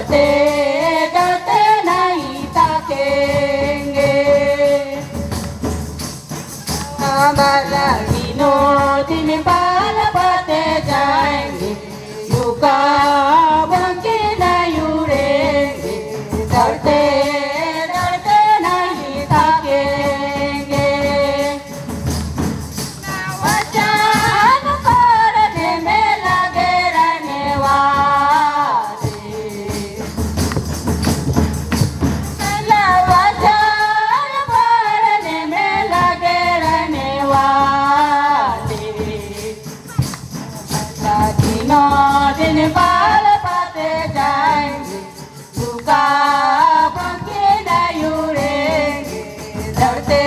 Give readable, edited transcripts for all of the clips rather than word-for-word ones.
डरते डरते नहीं ताकेंगे। हमारा दिनों दिन बाल पाते जाएंगे, रुकावट के नहीं उड़ेंगे, डरते डरते नहीं ताकेंगे। वचन करने में लगे रहने वाले, वचन पढ़ने में लगे रहने वाले। दिनों दिन बाल पाते जाएंगे, रुकावट के नहीं उड़ेंगे, डरते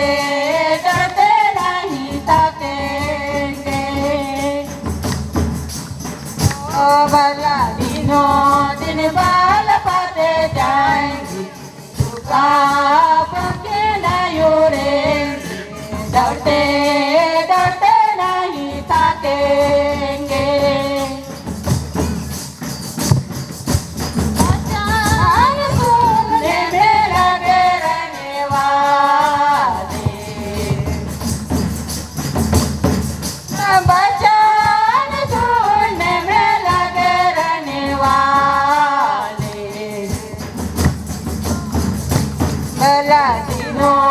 डरते नहीं ताकेंगे। ओ भला दिनों दिन बाल पाते जाएंगे, रुकावट के नहीं उड़ेंगे, डरते डरते नहीं ताकेंगे। वचन सुनने में लगे रहने वाले, भला दिनों